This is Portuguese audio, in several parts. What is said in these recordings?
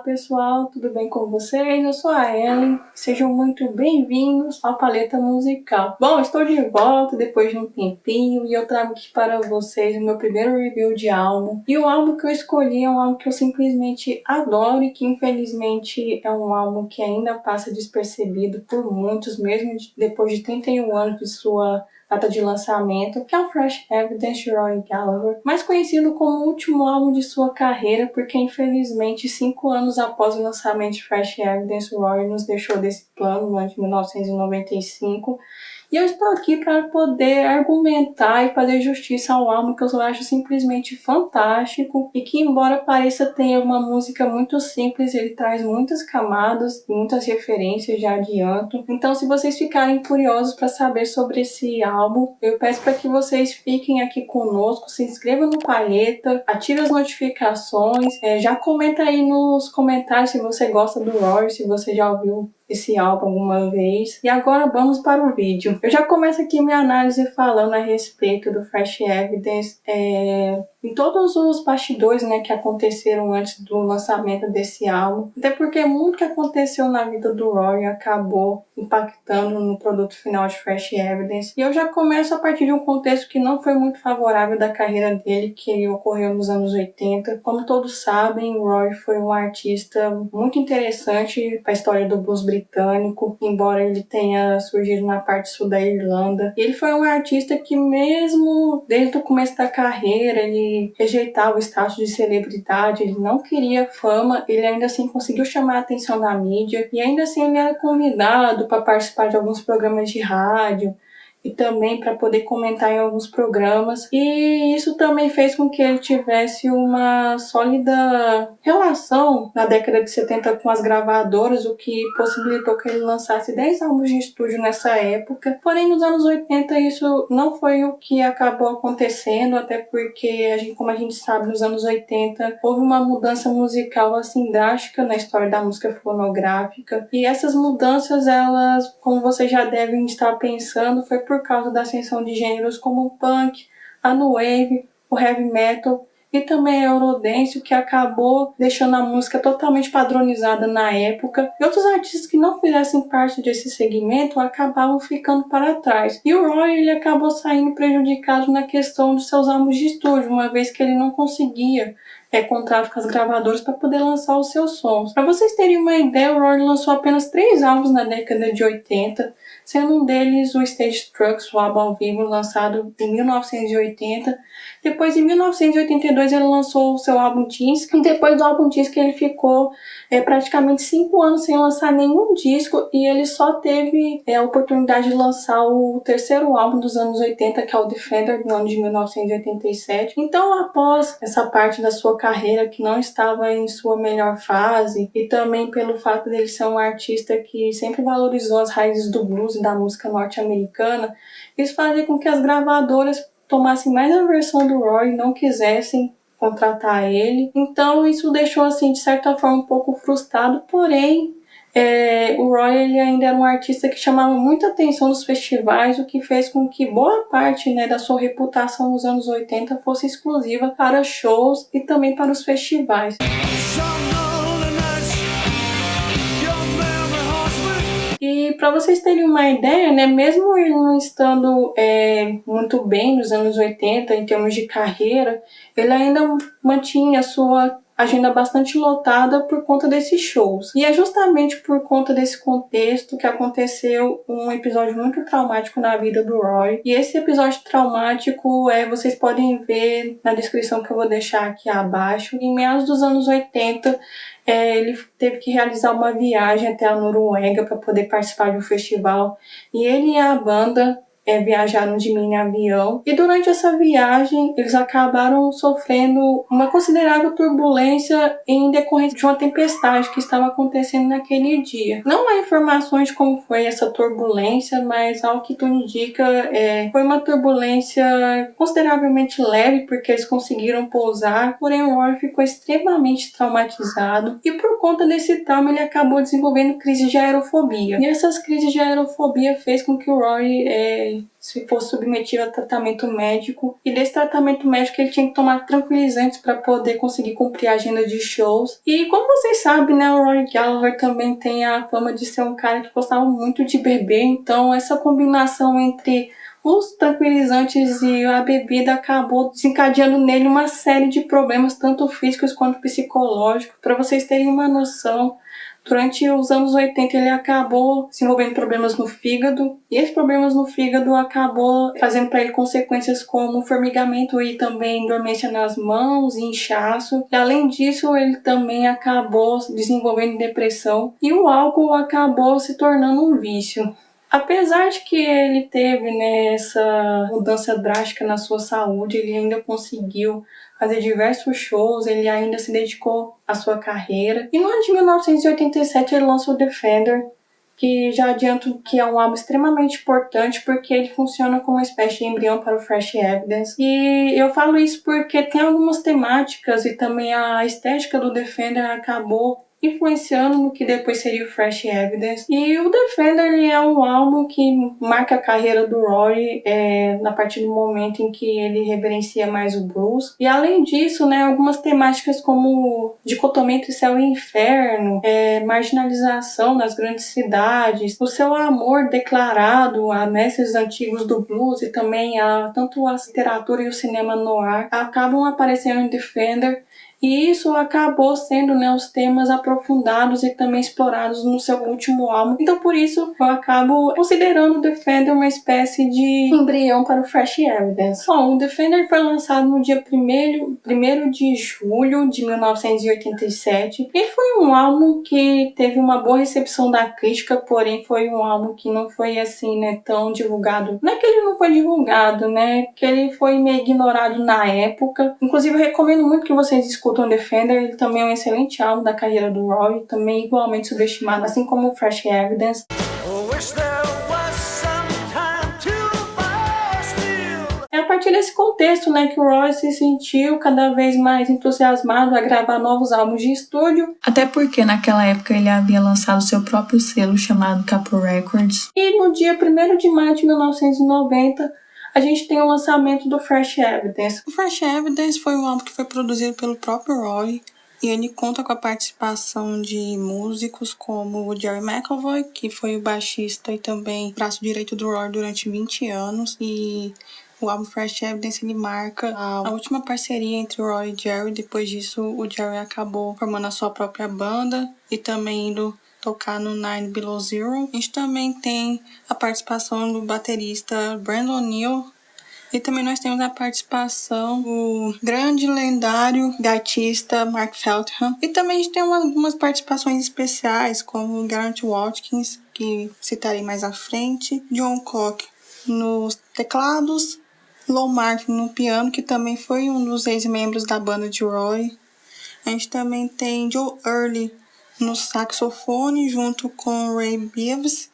pessoal, tudo bem com vocês? Eu sou a Ellen, sejam muito bem-vindos ao Paleta Musical. Bom, estou de volta depois de um tempinho e eu trago aqui para vocês o meu primeiro review de álbum. E o álbum que eu escolhi é um álbum que eu simplesmente adoro e que infelizmente é um álbum que ainda passa despercebido por muitos, mesmo depois de 31 anos de sua data de lançamento, que é o Fresh Evidence de Rory Gallagher, mais conhecido como o último álbum de sua carreira, porque infelizmente 5 anos após o lançamento de Fresh Evidence, Rory nos deixou desse plano no ano de 1995. E eu estou aqui para poder argumentar e fazer justiça ao álbum que eu acho simplesmente fantástico e que, embora pareça ter uma música muito simples, ele traz muitas camadas e muitas referências, já adianto. Então, se vocês ficarem curiosos para saber sobre esse álbum, eu peço para que vocês fiquem aqui conosco, se inscrevam no Paleta, ative as notificações, já comenta aí nos comentários se você gosta do Rory, se você já ouviu esse álbum alguma vez. E agora vamos para o vídeo. Eu já começo aqui minha análise falando a respeito do Fresh Evidence, em todos os bastidores, né, que aconteceram antes do lançamento desse álbum. Até porque muito que aconteceu na vida do Rory acabou impactando no produto final de Fresh Evidence. E eu já começo a partir de um contexto que não foi muito favorável da carreira dele, que ocorreu nos anos 80. Como todos sabem, o Rory foi um artista muito interessante para a história do blues britânico, embora ele tenha surgido na parte sul da Irlanda. Ele foi um artista que, mesmo desde o começo da carreira, ele rejeitava o status de celebridade, ele não queria fama, ele ainda assim conseguiu chamar a atenção da mídia e ainda assim ele era convidado para participar de alguns programas de rádio e também para poder comentar em alguns programas. E isso também fez com que ele tivesse uma sólida relação na década de 70 com as gravadoras, o que possibilitou que ele lançasse 10 álbuns de estúdio nessa época. Porém, nos anos 80 isso não foi o que acabou acontecendo, até porque, como a gente sabe, nos anos 80 houve uma mudança musical assim drástica na história da música fonográfica. E essas mudanças, elas, como vocês já devem estar pensando, foi por causa da ascensão de gêneros como o punk, a new wave, o heavy metal e também a eurodance, o que acabou deixando a música totalmente padronizada na época. E outros artistas que não fizessem parte desse segmento acabavam ficando para trás. E o Roy, ele acabou saindo prejudicado na questão dos seus álbuns de estúdio, uma vez que ele não conseguia contrato com as gravadoras para poder lançar os seus sons. Para vocês terem uma ideia, o Rory lançou apenas 3 álbuns na década de 80, sendo um deles o Stage Trucks, o álbum ao vivo, lançado em 1980. Depois, em 1982, ele lançou o seu álbum Disc, e depois do álbum Disc ele ficou praticamente 5 anos sem lançar nenhum disco, e ele só teve a oportunidade de lançar o terceiro álbum dos anos 80, que é o Defender, no ano de 1987. Então, após essa parte da sua carreira que não estava em sua melhor fase, e também pelo fato dele ser um artista que sempre valorizou as raízes do blues e da música norte-americana, isso fazia com que as gravadoras tomassem mais a versão do Rory e não quisessem contratar ele. Então isso deixou, assim, de certa forma um pouco frustrado, porém o Roy, ele ainda era um artista que chamava muita atenção nos festivais, o que fez com que boa parte, né, da sua reputação nos anos 80 fosse exclusiva para shows e também para os festivais. E para vocês terem uma ideia, né, mesmo ele não estando muito bem nos anos 80 em termos de carreira, ele ainda mantinha a sua agenda bastante lotada por conta desses shows. E é justamente por conta desse contexto que aconteceu um episódio muito traumático na vida do Roy. E esse episódio traumático vocês podem ver na descrição que eu vou deixar aqui abaixo. Em meados dos anos 80, ele teve que realizar uma viagem até a Noruega para poder participar de um festival. E ele e a banda viajaram de mini avião, e durante essa viagem eles acabaram sofrendo uma considerável turbulência em decorrência de uma tempestade que estava acontecendo naquele dia. Não há informações de como foi essa turbulência, mas ao que tudo indica, foi uma turbulência consideravelmente leve, porque eles conseguiram pousar, porém o Rory ficou extremamente traumatizado, e por conta desse trauma ele acabou desenvolvendo crise de aerofobia. E essas crises de aerofobia fez com que o Rory ele se fosse submetido a tratamento médico. E desse tratamento médico ele tinha que tomar tranquilizantes para poder conseguir cumprir a agenda de shows. E como vocês sabem, né, o Rory Gallagher também tem a fama de ser um cara que gostava muito de beber. Então essa combinação entre os tranquilizantes e a bebida acabou desencadeando nele uma série de problemas, tanto físicos quanto psicológicos. Para vocês terem uma noção, durante os anos 80 ele acabou desenvolvendo problemas no fígado, e esses problemas no fígado acabou trazendo para ele consequências como formigamento e também dormência nas mãos e inchaço. E além disso, ele também acabou desenvolvendo depressão, e o álcool acabou se tornando um vício. Apesar de que ele teve, né, essa mudança drástica na sua saúde, ele ainda conseguiu fazer diversos shows, ele ainda se dedicou à sua carreira. E no ano de 1987 ele lançou Defender, que já adianto que é um álbum extremamente importante porque ele funciona como uma espécie de embrião para o Fresh Evidence. E eu falo isso porque tem algumas temáticas e também a estética do Defender acabou influenciando no que depois seria o Fresh Evidence. E o Defender ele é um álbum que marca a carreira do Rory a partir do momento em que ele reverencia mais o blues. E além disso, né, algumas temáticas como dicotomia entre céu e inferno, marginalização nas grandes cidades, o seu amor declarado a mestres antigos do blues e também tanto a literatura e o cinema noir acabam aparecendo em Defender. E isso acabou sendo, né, os temas aprofundados e também explorados no seu último álbum. Então, por isso, eu acabo considerando o Defender uma espécie de embrião para o Fresh Evidence. Bom, o Defender foi lançado no dia 1º de julho de 1987. Ele foi um álbum que teve uma boa recepção da crítica, porém foi um álbum que não foi assim, né, tão divulgado. Não é que ele não foi divulgado, né, que ele foi meio ignorado na época. Inclusive, eu recomendo muito que vocês escutem Defender, ele também é um excelente álbum da carreira do Rory, também igualmente subestimado, assim como o Fresh Evidence. É a partir desse contexto, né, que o Rory se sentiu cada vez mais entusiasmado a gravar novos álbuns de estúdio. Até porque naquela época ele havia lançado seu próprio selo chamado Capitol Records. E no dia 1º de maio de 1990, a gente tem o lançamento do Fresh Evidence. O Fresh Evidence foi um álbum que foi produzido pelo próprio Rory e ele conta com a participação de músicos como o Jerry McAvoy, que foi o baixista e também braço direito do Rory durante 20 anos. E o álbum Fresh Evidence ele marca a última parceria entre o Rory e Jerry. Depois disso, o Jerry acabou formando a sua própria banda e também indo tocar no Nine Below Zero. A gente também tem a participação do baterista Brandon Neal. E também nós temos a participação do grande lendário gatista Mark Feltham. E também a gente tem algumas participações especiais, como Garrett Watkins, que citarei mais à frente, John Cook nos teclados, Lou Martin no piano, que também foi um dos ex-membros da banda de Rory. A gente também tem Joe Early no saxofone, junto com Ray Beavis.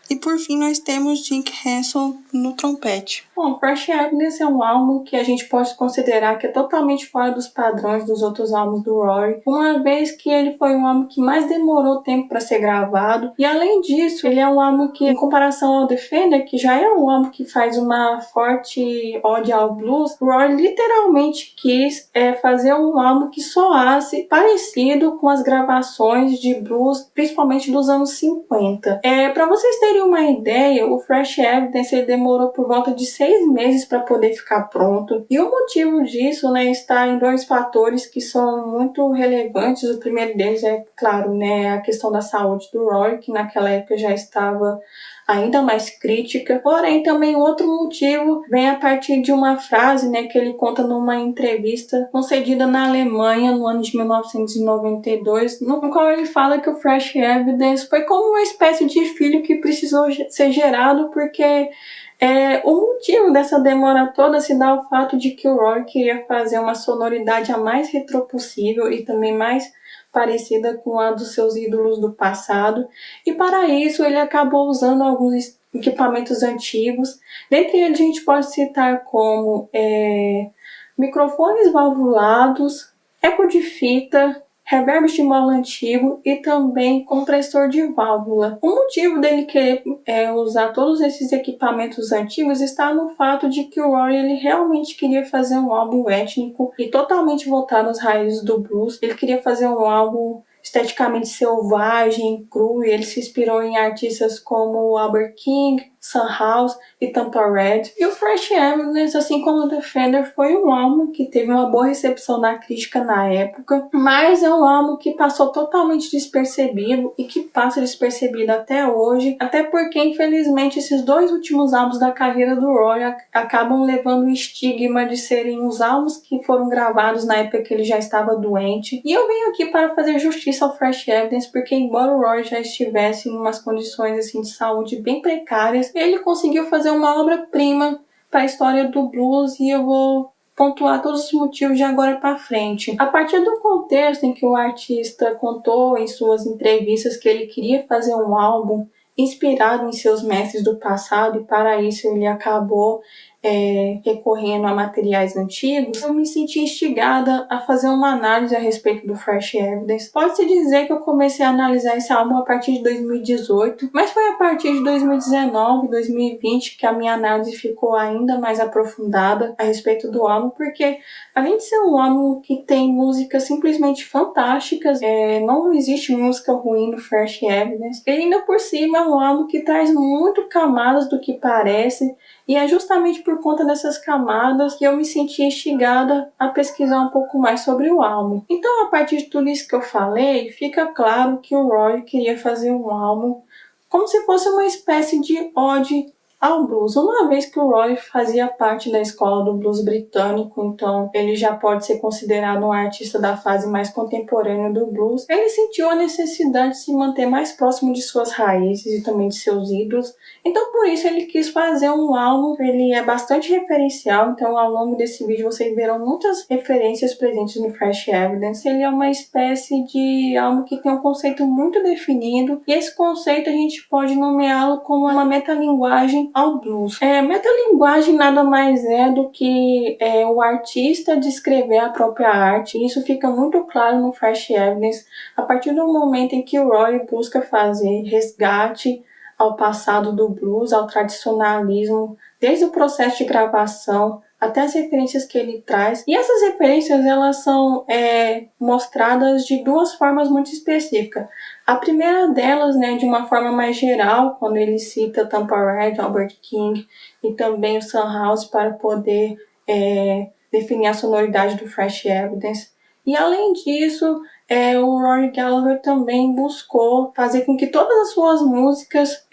E por fim nós temos Jink Hanson no trompete. Bom, Fresh Evidence é um álbum que a gente pode considerar que é totalmente fora dos padrões dos outros álbuns do Rory, uma vez que ele foi um álbum que mais demorou tempo para ser gravado. E além disso, ele é um álbum que, em comparação ao Defender, que já é um álbum que faz uma forte ode ao blues, o Rory literalmente quis fazer um álbum que soasse parecido com as gravações de blues, principalmente dos anos 50. Para vocês terem uma ideia, o Fresh Evidence ele demorou por volta de 6 meses para poder ficar pronto. E o motivo disso, né, está em dois fatores que são muito relevantes. O primeiro deles é, claro, né, a questão da saúde do Rory, que naquela época já estava ainda mais crítica. Porém, também outro motivo vem a partir de uma frase, né, que ele conta numa entrevista concedida na Alemanha no ano de 1992, no qual ele fala que o Fresh Evidence foi como uma espécie de filho que precisou ser gerado, porque o motivo dessa demora toda se dá ao fato de que o Rory queria fazer uma sonoridade a mais retrô possível e também mais parecida com a dos seus ídolos do passado, e para isso ele acabou usando alguns equipamentos antigos. Dentre eles a gente pode citar como microfones valvulados, eco de fita, reverbs de mola antigo e também compressor de válvula. O motivo dele querer usar todos esses equipamentos antigos está no fato de que o Roy ele realmente queria fazer um álbum étnico e totalmente voltado às raízes do blues. Ele queria fazer um álbum esteticamente selvagem, cru, e ele se inspirou em artistas como Albert King, Sun House e Tampa Red. E o Fresh Evidence, assim como o Defender, foi um álbum que teve uma boa recepção da crítica na época, mas é um álbum que passou totalmente despercebido e que passa despercebido até hoje, até porque infelizmente esses dois últimos álbuns da carreira do Roy acabam levando o estigma de serem os álbuns que foram gravados na época que ele já estava doente. E eu venho aqui para fazer justiça ao Fresh Evidence, porque embora o Roy já estivesse em umas condições assim de saúde bem precárias, ele conseguiu fazer uma obra-prima para a história do blues e eu vou pontuar todos os motivos de agora para frente. A partir do contexto em que o artista contou em suas entrevistas que ele queria fazer um álbum inspirado em seus mestres do passado e para isso ele acabou recorrendo a materiais antigos, eu me senti instigada a fazer uma análise a respeito do Fresh Evidence. Pode-se dizer que eu comecei a analisar esse álbum a partir de 2018, mas foi a partir de 2019, 2020 que a minha análise ficou ainda mais aprofundada a respeito do álbum, porque além de ser um álbum que tem músicas simplesmente fantásticas, não existe música ruim no Fresh Evidence, e ainda por cima é um álbum que traz muito camadas do que parece, e é justamente por conta dessas camadas que eu me senti instigada a pesquisar um pouco mais sobre o álbum. Então, a partir de tudo isso que eu falei, fica claro que o Roy queria fazer um álbum como se fosse uma espécie de ode ao blues, uma vez que o Roy fazia parte da escola do blues britânico, então ele já pode ser considerado um artista da fase mais contemporânea do blues. Ele sentiu a necessidade de se manter mais próximo de suas raízes e também de seus ídolos, então por isso ele quis fazer um álbum. Ele é bastante referencial, então ao longo desse vídeo vocês verão muitas referências presentes no Fresh Evidence. Ele é uma espécie de álbum que tem um conceito muito definido, e esse conceito a gente pode nomeá-lo como uma metalinguagem ao blues. Metalinguagem nada mais é do que o artista descrever a própria arte, e isso fica muito claro no Fresh Evidence a partir do momento em que o Roy busca fazer resgate ao passado do blues, ao tradicionalismo, desde o processo de gravação até as referências que ele traz. E essas referências elas são mostradas de duas formas muito específicas. A primeira delas, de uma forma mais geral, quando ele cita Tampa Red, Albert King e também o Sun House para poder definir a sonoridade do Fresh Evidence. E além disso, o Rory Gallagher também buscou fazer com que todas as suas músicas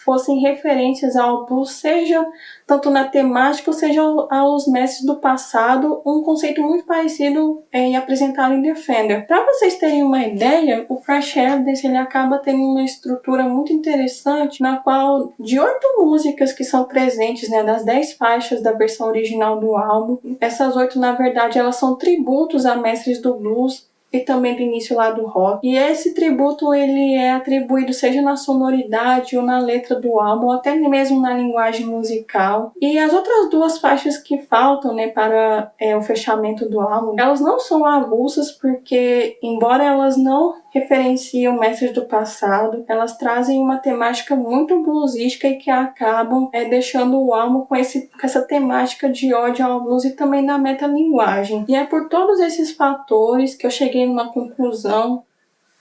fossem referências ao blues, seja tanto na temática ou seja aos mestres do passado, um conceito muito parecido apresentado em Defender. Para vocês terem uma ideia, o Fresh Evidence ele acaba tendo uma estrutura muito interessante, na qual de 8 músicas que são presentes, das 10 faixas da versão original do álbum, essas 8 na verdade elas são tributos a mestres do blues e também do início lá do rock. E esse tributo ele é atribuído seja na sonoridade ou na letra do álbum, ou até mesmo na linguagem musical. E as outras duas faixas que faltam para o fechamento do álbum, elas não são avulsas, porque embora elas não referenciam mestres do passado, elas trazem uma temática muito bluesística e que acabam deixando o álbum com essa temática de ódio ao blues e também na metalinguagem. E é por todos esses fatores que eu cheguei numa conclusão,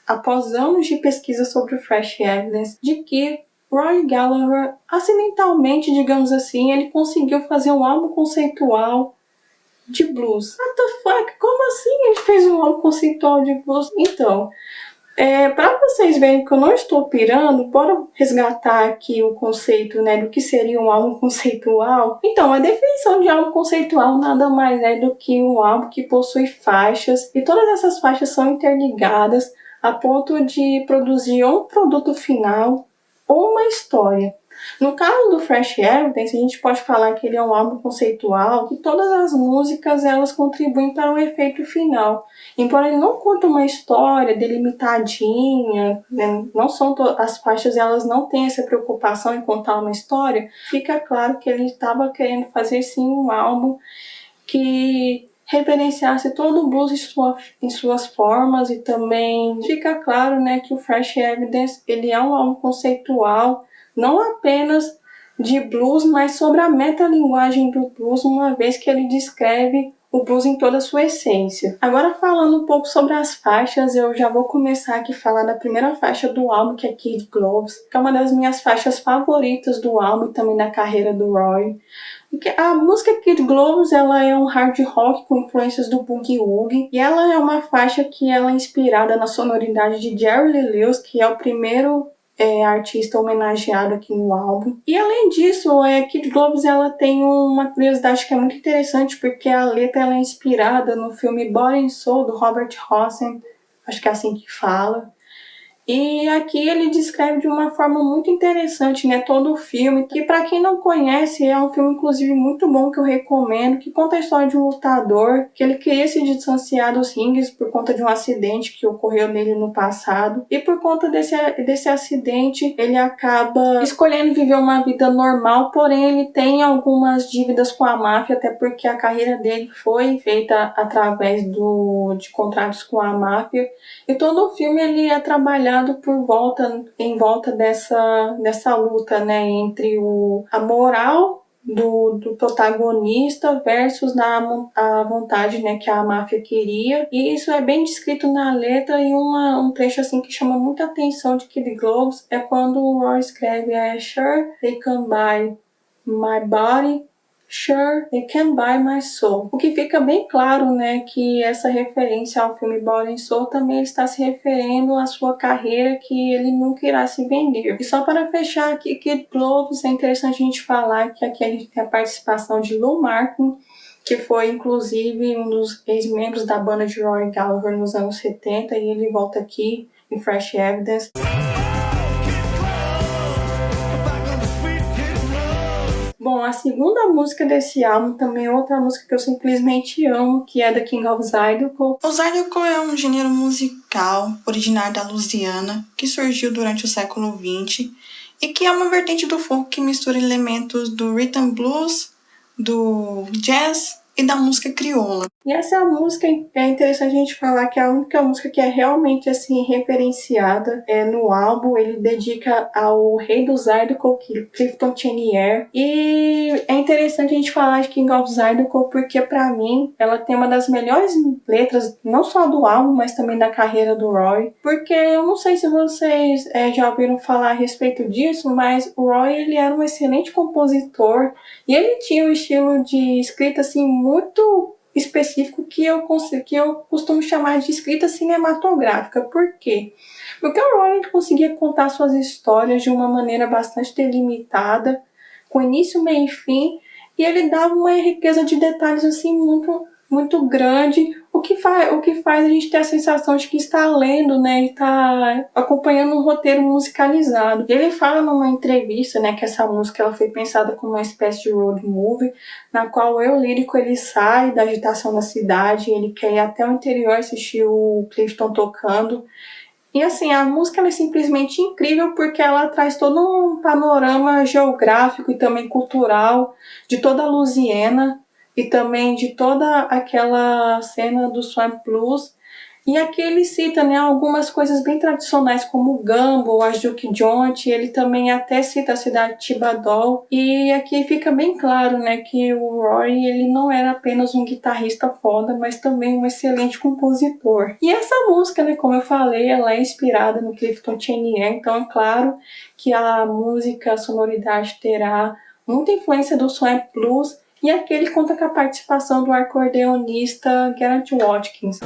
após anos de pesquisa sobre o Fresh Evidence, de que Rory Gallagher, acidentalmente, digamos assim, ele conseguiu fazer um álbum conceitual de blues. What the fuck? Como assim ele fez um álbum conceitual de blues? Então, para vocês verem que eu não estou pirando, bora resgatar aqui o conceito do que seria um álbum conceitual. Então, a definição de álbum conceitual nada mais é do que um álbum que possui faixas, e todas essas faixas são interligadas a ponto de produzir um produto final ou uma história. No caso do Fresh Evidence, a gente pode falar que ele é um álbum conceitual, que todas as músicas elas contribuem para o efeito final. Embora ele não conte uma história delimitadinha, não são as faixas, elas não têm essa preocupação em contar uma história, fica claro que ele estava querendo fazer sim um álbum que reverenciasse todo o blues em suas formas, e também fica claro, né, que o Fresh Evidence ele é um álbum conceitual, não apenas de blues, mas sobre a metalinguagem do blues, uma vez que ele descreve o blues em toda a sua essência. Agora, falando um pouco sobre as faixas, eu já vou começar aqui a falar da primeira faixa do álbum, que é Kid Gloves, que é uma das minhas faixas favoritas do álbum e também da carreira do Roy. Porque a música Kid Gloves, ela é um hard rock com influências do boogie woogie, e ela é uma faixa que ela é inspirada na sonoridade de Jerry Lee Lewis, que é o primeiro artista homenageado aqui no álbum. E além disso, Kid Gloves ela tem uma curiosidade que é muito interessante, porque a letra ela é inspirada no filme Body and Soul, do Robert Rossen, acho que é assim que fala. E aqui ele descreve de uma forma muito interessante, né, todo o filme, que para quem não conhece é um filme inclusive muito bom que eu recomendo, que conta a história de um lutador, que ele queria se distanciar dos ringues por conta de um acidente que ocorreu nele no passado, e por conta desse acidente ele acaba escolhendo viver uma vida normal, porém ele tem algumas dívidas com a máfia, até porque a carreira dele foi feita através de contratos com a máfia, e todo o filme ele é trabalhado em volta dessa luta, né, entre a moral do protagonista versus a vontade, né, que a máfia queria. E isso é bem descrito na letra, e um trecho assim que chama muita atenção de Kid Gloves é quando o Roy escreve Sure, they can buy my body, sure, they can buy my soul. O que fica bem claro, né, que essa referência ao filme Body and Soul também está se referindo à sua carreira, que ele nunca irá se vender. E só para fechar aqui, Kid Gloves, é interessante a gente falar que aqui a gente tem a participação de Lou Martin, que foi inclusive um dos ex-membros da banda de Roy Gallagher nos anos 70, e ele volta aqui em Fresh Evidence. Bom, a segunda música desse álbum também é outra música que eu simplesmente amo, que é The King of Zydeco. O Zydeco é um gênero musical originário da Louisiana que surgiu durante o século XX e que é uma vertente do folk que mistura elementos do rhythm blues, do jazz e da música crioula. E essa música é interessante a gente falar que é a única música que é realmente assim referenciada no álbum. Ele dedica ao rei do Zydeco, Clifton Chenier. E é interessante a gente falar de King of Zydeco porque pra mim ela tem uma das melhores letras, não só do álbum, mas também da carreira do Roy. Porque eu não sei se vocês já ouviram falar a respeito disso, mas o Roy ele era um excelente compositor e ele tinha um estilo de escrita assim muito específico que eu costumo chamar de escrita cinematográfica. Por quê? Porque o Roy conseguia contar suas histórias de uma maneira bastante delimitada, com início, meio e fim, e ele dava uma riqueza de detalhes assim muito grande, o que faz a gente ter a sensação de que está lendo, né, e está acompanhando um roteiro musicalizado. Ele fala numa entrevista, né, que essa música ela foi pensada como uma espécie de road movie, na qual o eu lírico ele sai da agitação da cidade, ele quer ir até o interior assistir o Clifton tocando. E assim, a música ela é simplesmente incrível porque ela traz todo um panorama geográfico e também cultural de toda a Louisiana e também de toda aquela cena do Swamp Blues. E aqui ele cita, né, algumas coisas bem tradicionais como o gumbo, a juke joint, ele também até cita a cidade de Thibodaux. E aqui fica bem claro, né, que o Roy ele não era apenas um guitarrista foda, mas também um excelente compositor. E essa música, né, como eu falei, ela é inspirada no Clifton Chenier, então é claro que a música, a sonoridade terá muita influência do Swamp Blues, e aqui ele conta com a participação do acordeonista Garrett Watkins.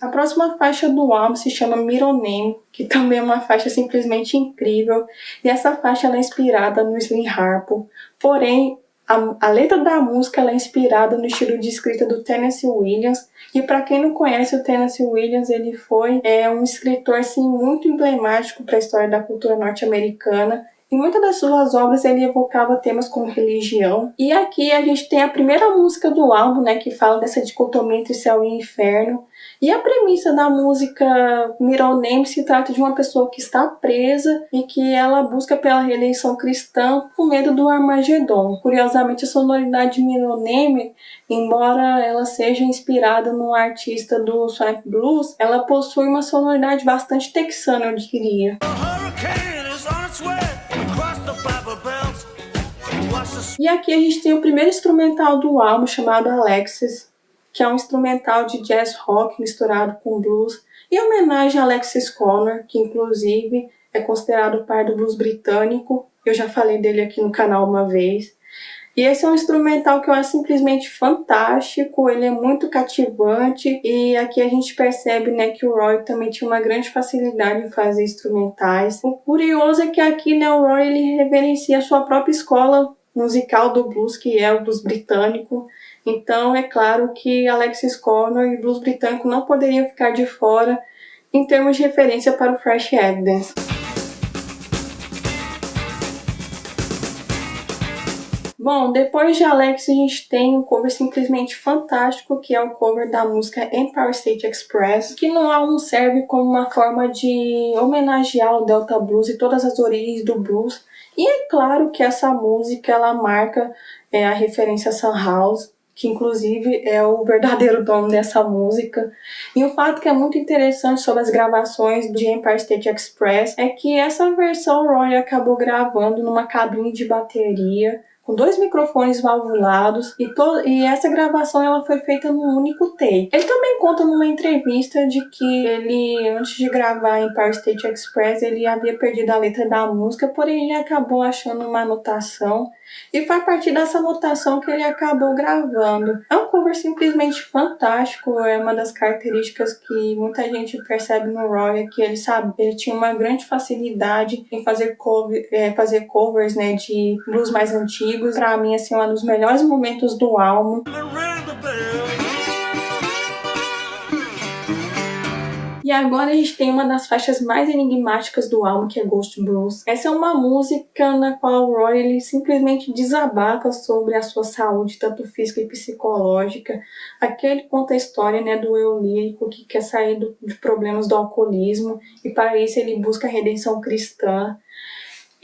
A próxima faixa do álbum se chama Middle Name, que também é uma faixa simplesmente incrível, e essa faixa ela é inspirada no Slim Harpo, porém a letra da música ela é inspirada no estilo de escrita do Tennessee Williams, e para quem não conhece o Tennessee Williams, ele foi um escritor assim, muito emblemático para a história da cultura norte-americana, Em muitas das suas obras ele evocava temas como religião. E aqui a gente tem a primeira música do álbum, né, que fala dessa dicotomia entre céu e inferno. E a premissa da música Middle Name se trata de uma pessoa que está presa e que ela busca pela redenção cristã com medo do Armagedon. Curiosamente, a sonoridade de Middle Name, embora ela seja inspirada no artista do Swamp Blues, ela possui uma sonoridade bastante texana, eu diria. E aqui a gente tem o primeiro instrumental do álbum, chamado Alexis, que é um instrumental de jazz rock misturado com blues, em homenagem a Alexis Corner, que inclusive é considerado o pai do blues britânico. Eu já falei dele aqui no canal uma vez. E esse é um instrumental que eu acho simplesmente fantástico, ele é muito cativante, e aqui a gente percebe, né, que o Roy também tinha uma grande facilidade em fazer instrumentais. O curioso é que aqui, né, o Roy ele reverencia a sua própria escola musical do blues, que é o blues britânico. Então, é claro que Alexis Corner e o blues britânico não poderiam ficar de fora em termos de referência para o Fresh Evidence. Bom, depois de Alex, a gente tem um cover simplesmente fantástico, que é o cover da música Empire State Express, que no álbum serve como uma forma de homenagear o Delta Blues e todas as origens do blues. E é claro que essa música ela marca a referência a Sun House, que inclusive é o verdadeiro dono dessa música. E o fato que é muito interessante sobre as gravações de Empire State Express é que essa versão Roy acabou gravando numa cabine de bateria, com 2 microfones valvulados, e essa gravação ela foi feita num único take. Ele também conta numa entrevista de que ele, antes de gravar Empire State Express, ele havia perdido a letra da música, porém ele acabou achando uma anotação, e foi a partir dessa anotação que ele acabou gravando. É um cover simplesmente fantástico, é uma das características que muita gente percebe no Roy, é que ele tinha uma grande facilidade em fazer covers, né, de blues mais antigos. Pra mim, assim, um dos melhores momentos do álbum. E agora a gente tem uma das faixas mais enigmáticas do álbum, que é Ghost Blues. Essa é uma música na qual o Roy ele simplesmente desabafa sobre a sua saúde, tanto física e psicológica. Aqui ele conta a história, né, do eu lírico que quer sair de problemas do alcoolismo, e para isso ele busca a redenção cristã.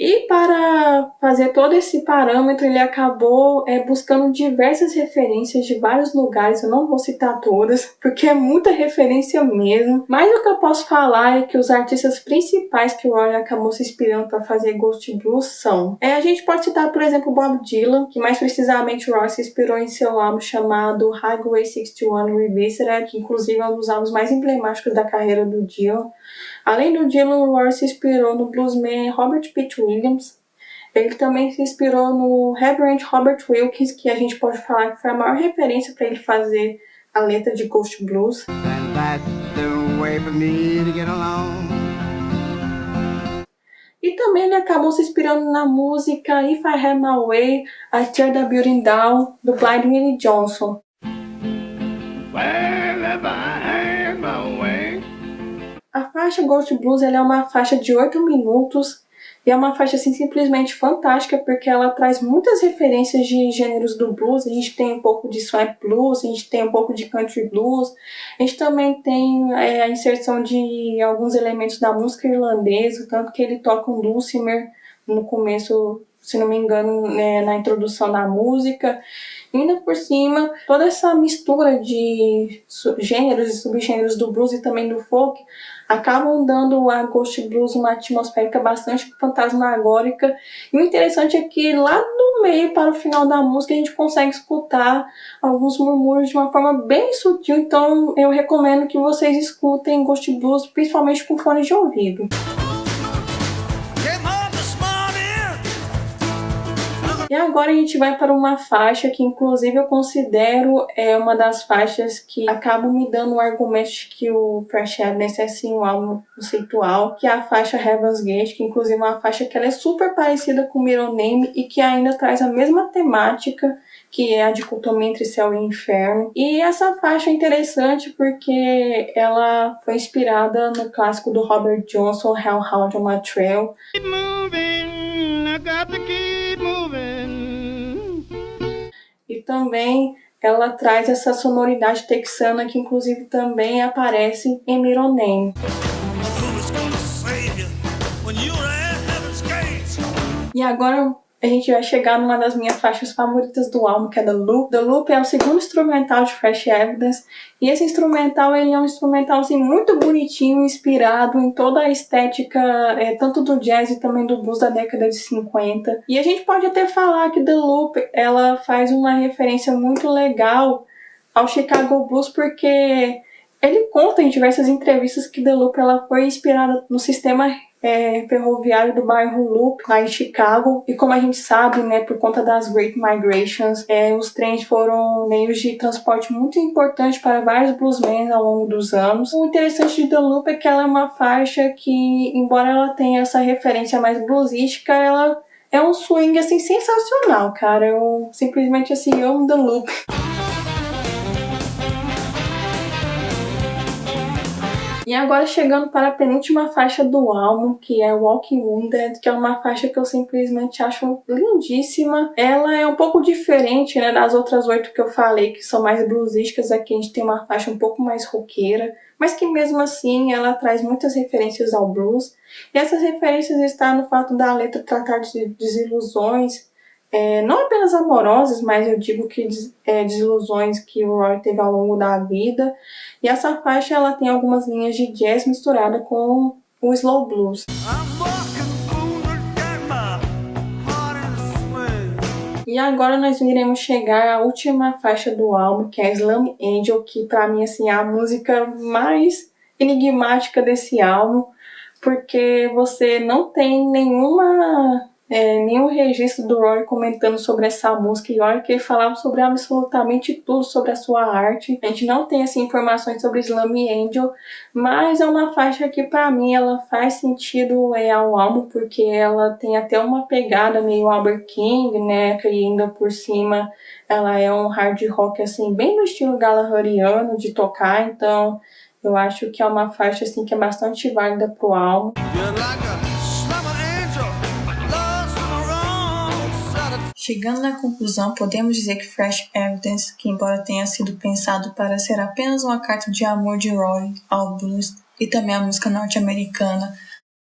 E para fazer todo esse parâmetro, ele acabou buscando diversas referências de vários lugares. Eu não vou citar todas, porque é muita referência mesmo. Mas o que eu posso falar é que os artistas principais que o Roy acabou se inspirando para fazer Ghost Blues são... a gente pode citar, por exemplo, Bob Dylan, que mais precisamente o Roy se inspirou em seu álbum chamado Highway 61 Revisited, que inclusive é um dos álbuns mais emblemáticos da carreira do Dylan. Além do Dylan, o Roy se inspirou no bluesman Robert Pitt Williams. Ele também se inspirou no Reverend Robert Wilkins, que a gente pode falar que foi a maior referência para ele fazer a letra de Ghost Blues. E também ele acabou se inspirando na música If I Had My Way, I Tear the Building Down, do Blind Willie Johnson. Well, if I had my way. A faixa Ghost Blues ela é uma faixa de 8 minutos e é uma faixa assim, simplesmente fantástica, porque ela traz muitas referências de gêneros do blues. A gente tem um pouco de swamp blues, a gente tem um pouco de country blues, a gente também tem a inserção de alguns elementos da música irlandesa, tanto que ele toca um dulcimer no começo, se não me engano, na introdução da música. E ainda por cima, toda essa mistura de gêneros e subgêneros do blues e também do folk acabam dando a Ghost Blues uma atmosférica bastante fantasmagórica. E o interessante é que lá no meio, para o final da música, a gente consegue escutar alguns murmúrios de uma forma bem sutil. Então eu recomendo que vocês escutem Ghost Blues, principalmente com fones de ouvido. E agora a gente vai para uma faixa que inclusive eu considero uma das faixas que acabam me dando um argumento de que o Fresh Evidence é sim um álbum conceitual, que é a faixa Heaven's Gate, que inclusive é uma faixa que ela é super parecida com Middle Name e que ainda traz a mesma temática, que é a dicotomia entre céu e inferno. E essa faixa é interessante porque ela foi inspirada no clássico do Robert Johnson, Hellhound on My Trail. got to keep moving. E também ela traz essa sonoridade texana que inclusive também aparece em Mironene. E agora a gente vai chegar numa das minhas faixas favoritas do álbum, que é The Loop. The Loop é o segundo instrumental de Fresh Evidence. E esse instrumental, ele é um instrumental assim, muito bonitinho, inspirado em toda a estética, tanto do jazz e também do blues da década de 50. E a gente pode até falar que The Loop, ela faz uma referência muito legal ao Chicago Blues, porque ele conta em diversas entrevistas que The Loop ela foi inspirada no sistema ferroviário do bairro Loop, lá em Chicago. E como a gente sabe, né, por conta das Great Migrations, os trens foram meios de transporte muito importantes para vários bluesmen ao longo dos anos. O interessante de The Loop é que ela é uma faixa que, embora ela tenha essa referência mais bluesística, ela é um swing assim sensacional, cara. Eu simplesmente assim amo The Loop. E agora chegando para a penúltima faixa do álbum, que é Walking Wounded, que é uma faixa que eu simplesmente acho lindíssima. Ela é um pouco diferente, né, das outras 8 que eu falei, que são mais bluesísticas. Aqui a gente tem uma faixa um pouco mais roqueira, mas que mesmo assim ela traz muitas referências ao blues. E essas referências estão no fato da letra tratar de desilusões, não apenas amorosas, mas eu digo que desilusões que o Roy teve ao longo da vida. E essa faixa ela tem algumas linhas de jazz misturada com o slow blues. E agora nós iremos chegar à última faixa do álbum, que é Slum Angel, que pra mim assim, é a música mais enigmática desse álbum, porque você não tem nenhum registro do Roy comentando sobre essa música, e olha que ele falava sobre absolutamente tudo sobre a sua arte. A gente não tem assim, informações sobre Slum Angel, mas é uma faixa que pra mim ela faz sentido ao álbum, porque ela tem até uma pegada meio Albert King, né, que ainda por cima ela é um hard rock assim, bem no estilo gallagheriano de tocar, então eu acho que é uma faixa assim, que é bastante válida pro álbum. Chegando na conclusão, podemos dizer que Fresh Evidence, que embora tenha sido pensado para ser apenas uma carta de amor de Roy ao blues e também à música norte-americana,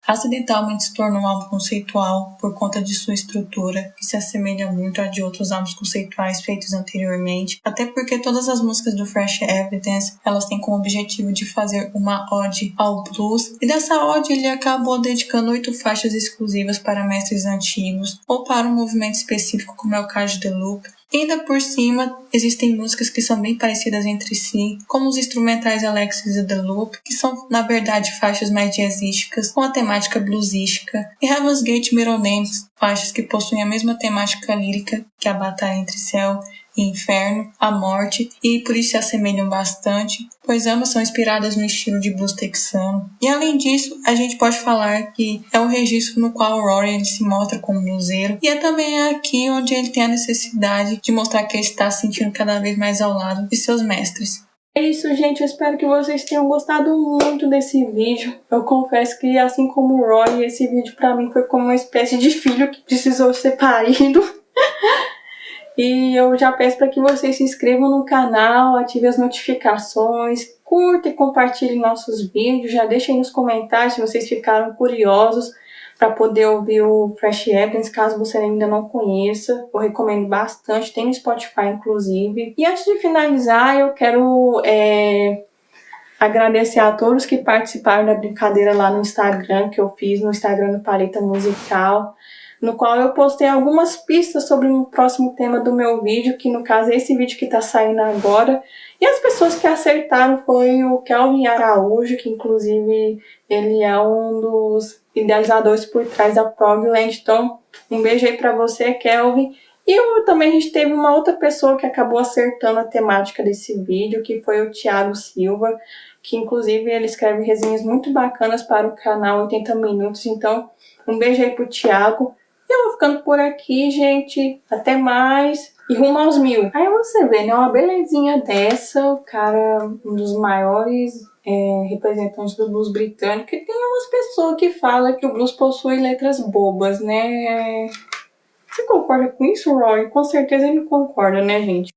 acidentalmente se tornou um álbum conceitual por conta de sua estrutura, que se assemelha muito à de outros álbuns conceituais feitos anteriormente, até porque todas as músicas do Fresh Evidence, elas têm como objetivo de fazer uma ode ao blues, e dessa ode ele acabou dedicando 8 faixas exclusivas para mestres antigos, ou para um movimento específico como é o caso de The Loop. E ainda por cima, existem músicas que são bem parecidas entre si, como os instrumentais Alexis e The Loop, que são, na verdade, faixas mais jazzísticas, com a temática bluesística, e Heaven's Gate Mironene, faixas que possuem a mesma temática lírica que a batalha entre céu e inferno, a morte, e por isso se assemelham bastante, pois ambas são inspiradas no estilo de blues texano. E além disso, a gente pode falar que é um registro no qual o Rory ele se mostra como bluseiro, e é também aqui onde ele tem a necessidade de mostrar que ele está se sentindo cada vez mais ao lado de seus mestres. É isso, gente. Eu espero que vocês tenham gostado muito desse vídeo. Eu confesso que, assim como o Roy, esse vídeo pra mim foi como uma espécie de filho que precisou ser parido. E eu já peço para que vocês se inscrevam no canal, ativem as notificações, curtem e compartilhem nossos vídeos. Já deixem nos comentários se vocês ficaram curiosos para poder ouvir o Fresh Evidence, caso você ainda não conheça. Eu recomendo bastante, tem no Spotify inclusive. E antes de finalizar, eu quero agradecer a todos que participaram da brincadeira lá no Instagram, que eu fiz no Instagram do Paleta Musical, no qual eu postei algumas pistas sobre o próximo tema do meu vídeo, que no caso é esse vídeo que está saindo agora. E as pessoas que acertaram foi o Kelvin Araújo, que inclusive ele é um dos idealizadores por trás da Progland. Então, um beijo aí pra você, Kelvin. E também a gente teve uma outra pessoa que acabou acertando a temática desse vídeo, que foi o Thiago Silva, que inclusive ele escreve resenhas muito bacanas para o canal 80 Minutos. Então, um beijo aí pro Thiago. E eu vou ficando por aqui, gente. Até mais. E rumo aos 1000. Aí você vê, né? Uma belezinha dessa. O cara, um dos maiores representantes do blues britânico. E tem umas pessoas que falam que o blues possui letras bobas, né? Você concorda com isso, Roy? Com certeza ele concorda, né, gente?